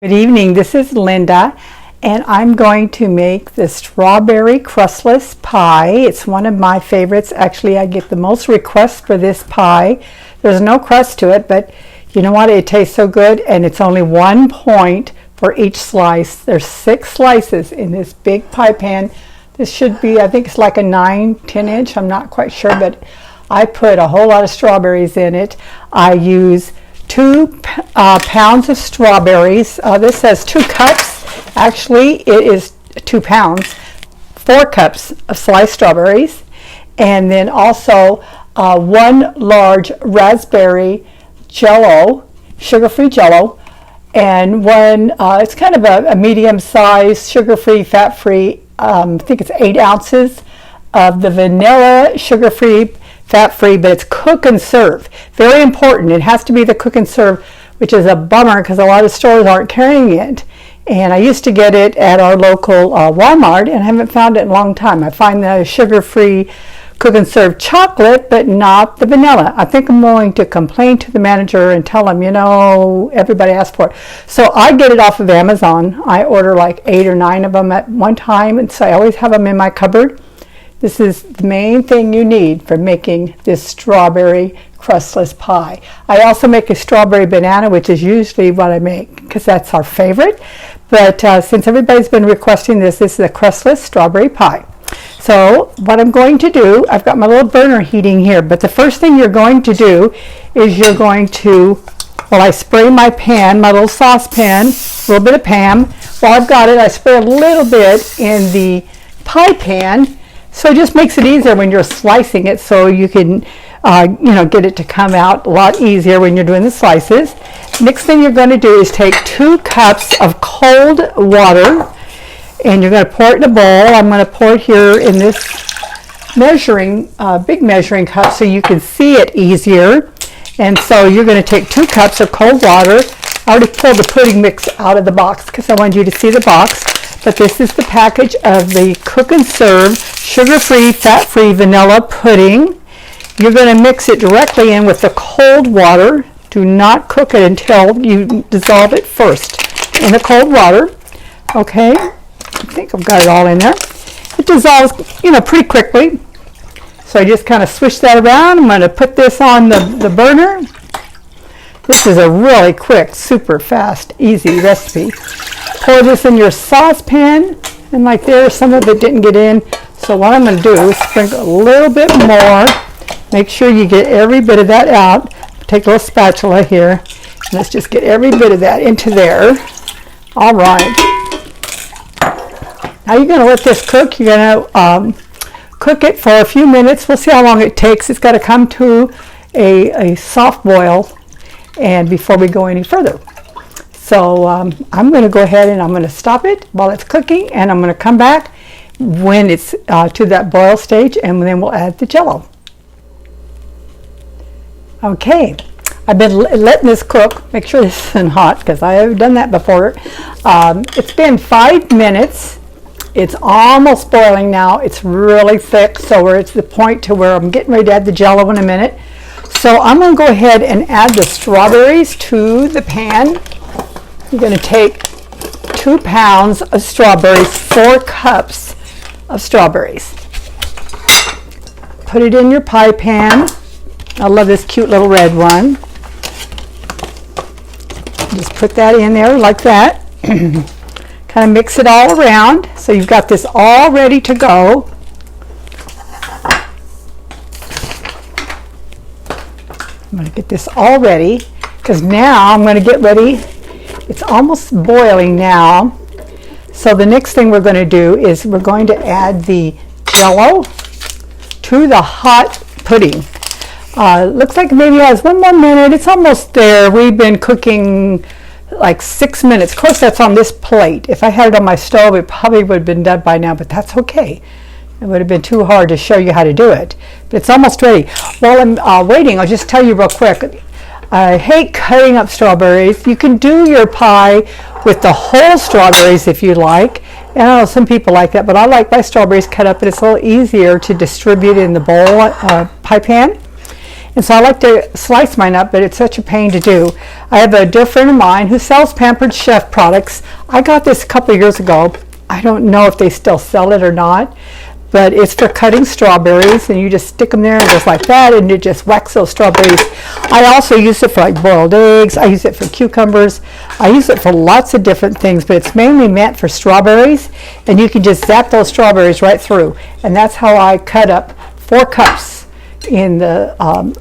Good evening, this is Linda, and I'm going to make the strawberry crustless pie. It's one of my favorites. Actually, I get the most requests for this pie. There's no crust to it, but you know what? It tastes so good, and it's only 1 point for each slice. There's 6 slices in this big pie pan. This should be, I think it's like a 9-10 inch. I'm not quite sure, but I put a whole lot of strawberries in it. I use 2 pounds of strawberries. This says 2 cups. Actually, it is 2 pounds. 4 cups of sliced strawberries. And then also 1 large raspberry Jell-O, sugar-free Jell-O. And one, it's kind of a medium-sized, sugar-free, fat-free, I think it's 8 ounces of the vanilla sugar-free, fat-free, but it's cook and serve. Very important. It has to be the cook and serve, which is a bummer because a lot of stores aren't carrying it. And I used to get it at our local Walmart, and I haven't found it in a long time. I find the sugar-free cook and serve chocolate, but not the vanilla. I think I'm going to complain to the manager and tell him, you know, everybody asked for it. So I get it off of Amazon. I order like 8 or 9 of them at one time, and so I always have them in my cupboard. This is the main thing you need for making this strawberry crustless pie. I also make a strawberry banana, which is usually what I make because that's our favorite. But since everybody's been requesting this is a crustless strawberry pie. So what I'm going to do, I've got my little burner heating here, but the first thing you're going to do is you're going to, well, I spray my pan, my little saucepan, a little bit of Pam. While I've got it, I spray a little bit in the pie pan. So it just makes it easier when you're slicing it, so you can get it to come out a lot easier when you're doing the slices. Next thing you're going to do is take 2 cups of cold water, and you're going to pour it in a bowl. I'm going to pour it here in this big measuring cup so you can see it easier. And so you're going to take 2 cups of cold water. I already pulled the pudding mix out of the box because I wanted you to see the box. But this is the package of the cook and serve sugar-free, fat-free vanilla pudding. You're going to mix it directly in with the cold water. Do not cook it until you dissolve it first in the cold water. Okay, I think I've got it all in there. It dissolves, pretty quickly. So I just kind of swish that around. I'm going to put this on the burner. This is a really quick, super fast, easy recipe. Pour this in your saucepan, and like there, some of it didn't get in. So what I'm going to do is sprinkle a little bit more. Make sure you get every bit of that out. Take a little spatula here. And let's just get every bit of that into there. All right. Now you're going to let this cook. You're going to cook it for a few minutes. We'll see how long it takes. It's got to come to a soft boil, and before we go any further. So I'm going to go ahead and I'm going to stop it while it's cooking, and I'm going to come back when it's to that boil stage, and then we'll add the Jell-O. Okay, I've been letting this cook. Make sure this isn't hot because I have done that before. It's been 5 minutes. It's almost boiling now. It's really thick, so we're at the point to where I'm getting ready to add the Jell-O in a minute. So I'm going to go ahead and add the strawberries to the pan. You're going to take 2 pounds of strawberries, 4 cups of strawberries. Put it in your pie pan. I love this cute little red one. Just put that in there like that. Kind of mix it all around so you've got this all ready to go. I'm going to get this all ready because now I'm going to get ready. It's almost boiling now. So the next thing we're going to do is we're going to add the Jell-O to the hot pudding. Looks like maybe it has 1 more minute. It's almost there. We've been cooking like 6 minutes. Of course, that's on this plate. If I had it on my stove, it probably would have been done by now, but that's okay. It would have been too hard to show you how to do it. But it's almost ready. While I'm waiting, I'll just tell you real quick. I hate cutting up strawberries. You can do your pie with the whole strawberries if you like. And I know some people like that, but I like my strawberries cut up, and it's a little easier to distribute in the bowl pie pan. And so I like to slice mine up, but it's such a pain to do. I have a dear friend of mine who sells Pampered Chef products. I got this a couple of years ago. I don't know if they still sell it or not, but it's for cutting strawberries, and you just stick them there and just like that, and it just whacks those strawberries. I also use it for like boiled eggs. I use it for cucumbers. I use it for lots of different things, but it's mainly meant for strawberries, and you can just zap those strawberries right through. And that's how I cut up 4 cups in the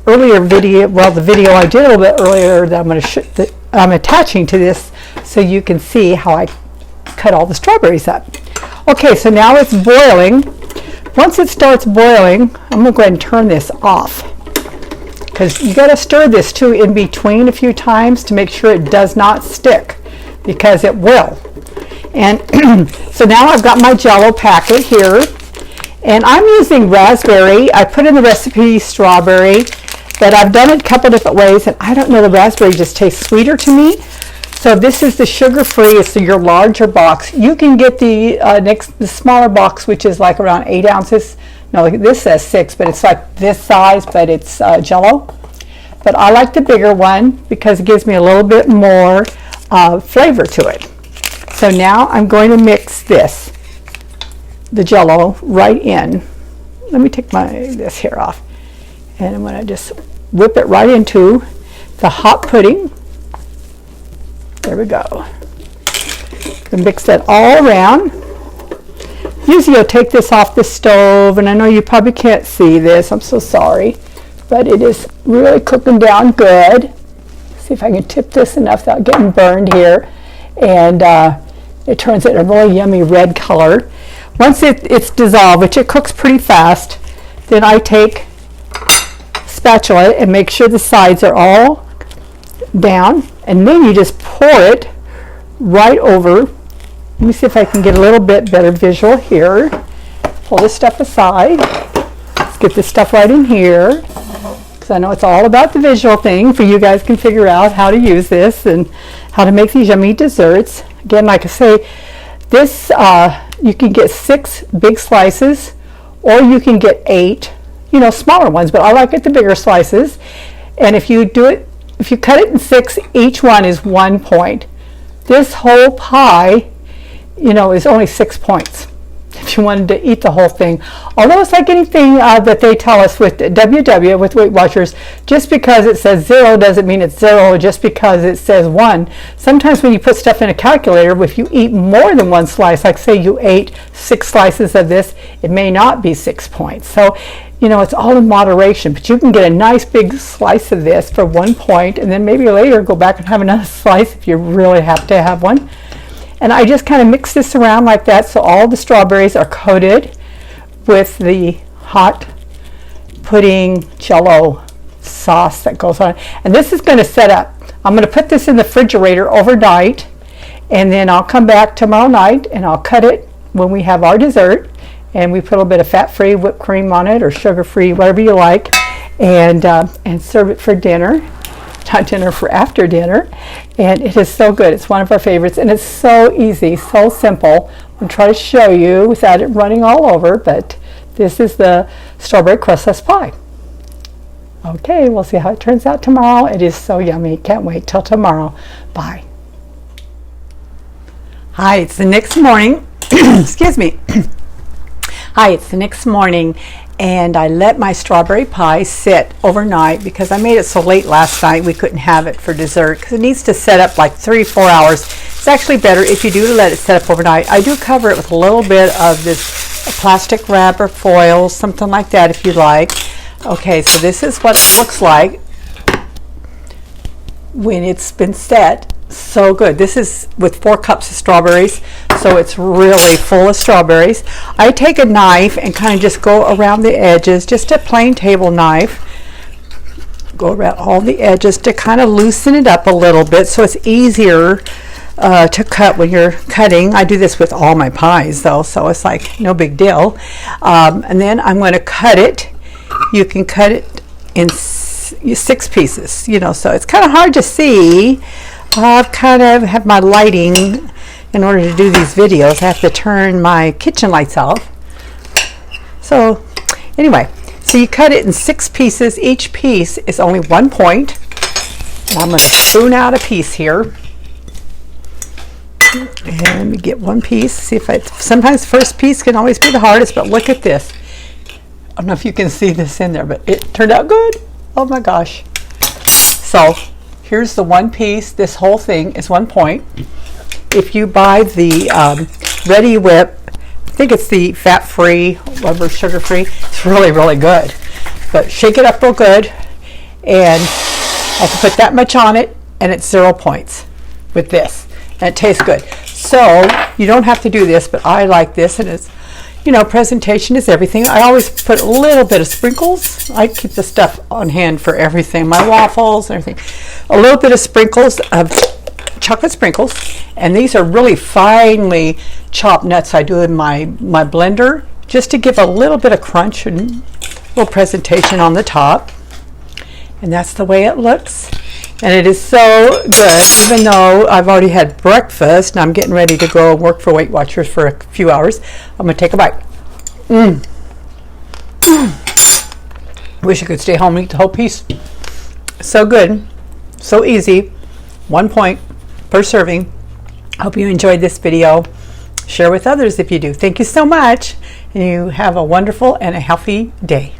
earlier video. Well, the video I did a little bit earlier that I'm attaching to this, so you can see how I cut all the strawberries up. Okay, so now it's boiling. Once it starts boiling, I'm going to go ahead and turn this off, because you got to stir this too in between a few times to make sure it does not stick, because it will. And so now I've got my Jell-O packet here, and I'm using raspberry. I put in the recipe strawberry, but I've done it a couple different ways, and I don't know, the raspberry just tastes sweeter to me. So this is the sugar-free. It's your larger box. You can get the smaller box, which is like around 8 ounces. No, this says 6, but it's like this size, but it's Jell-O. But I like the bigger one because it gives me a little bit more flavor to it. So now I'm going to mix the Jell-O right in. Let me take this here off, and I'm going to just whip it right into the hot pudding. There we go. And mix that all around. Usually you'll take this off the stove, and I know you probably can't see this. I'm so sorry, but it is really cooking down good. See if I can tip this enough without getting burned here, and it turns it a really yummy red color. Once it's dissolved, which it cooks pretty fast, then I take a spatula and make sure the sides are all down, and then you just pour it right over. Let me see if I can get a little bit better visual here. Pull this stuff aside. Let's get this stuff right in here, because I know it's all about the visual thing, for you guys can figure out how to use this and how to make these yummy desserts. Again, like I say, this you can get 6 big slices, or you can get 8, smaller ones, but I like it the bigger slices. And if you cut it in 6, each one is 1 point. This whole pie, is only 6 points if you wanted to eat the whole thing. Although it's like anything that they tell us with WW, with Weight Watchers, just because it says 0 doesn't mean it's 0, just because it says 1. Sometimes when you put stuff in a calculator, if you eat more than 1 slice, like say you ate 6 slices of this, it may not be 6 points. So, it's all in moderation, but you can get a nice big slice of this for 1 point, and then maybe later go back and have another slice if you really have to have one. And I just kind of mix this around like that, so all the strawberries are coated with the hot pudding Jell-O sauce that goes on. And this is going to set up. I'm going to put this in the refrigerator overnight, and then I'll come back tomorrow night and I'll cut it when we have our dessert. And we put a little bit of fat-free whipped cream on it, or sugar-free, whatever you like, and serve it for dinner. Not dinner, for after dinner. And it is so good. It's one of our favorites, and it's so easy, so simple. I'm going to try to show you without it running all over, but this is the strawberry crust-less pie. Okay, we'll see how it turns out tomorrow. It is so yummy. Can't wait till tomorrow. Bye. Hi, it's the next morning. Excuse me. Hi, it's the next morning, and I let my strawberry pie sit overnight because I made it so late last night we couldn't have it for dessert, because it needs to set up like 3-4 hours. It's actually better if you do let it set up overnight. I do cover it with a little bit of this plastic wrap or foil, something like that if you like. Okay, so this is what it looks like when it's been set. So good. This is with 4 cups of strawberries, so it's really full of strawberries. I take a knife and kind of just go around the edges, just a plain table knife. Go around all the edges to kind of loosen it up a little bit so it's easier to cut when you're cutting. I do this with all my pies though, so it's like no big deal. And then I'm going to cut it. You can cut it in 6 pieces, so it's kind of hard to see. I've kind of have my lighting in order to do these videos. I have to turn my kitchen lights off. So anyway, So you cut it in 6 pieces. Each piece is only 1 point. And I'm going to spoon out a piece here. And let me get one piece. See if sometimes first piece can always be the hardest, but look at this. I don't know if you can see this in there, but it turned out good. Oh my gosh. So here's the one piece. This whole thing is 1 point. If you buy the Ready Whip, I think it's the fat-free, rubber sugar-free, it's really, really good. But shake it up real good, and I can put that much on it, and it's 0 points with this. And it tastes good. So you don't have to do this, but I like this, and it's, you know, presentation is everything. I always put a little bit of sprinkles. I keep the stuff on hand for everything, my waffles and everything. A little bit of sprinkles of chocolate sprinkles, and these are really finely chopped nuts I do in my blender just to give a little bit of crunch and a little presentation on the top. And that's the way it looks. And it is so good, even though I've already had breakfast and I'm getting ready to go and work for Weight Watchers for a few hours. I'm going to take a bite. Wish I could stay home and eat the whole piece. So good, so easy, 1 point per serving. Hope you enjoyed this video. Share with others if you do. Thank you so much, and you have a wonderful and a healthy day.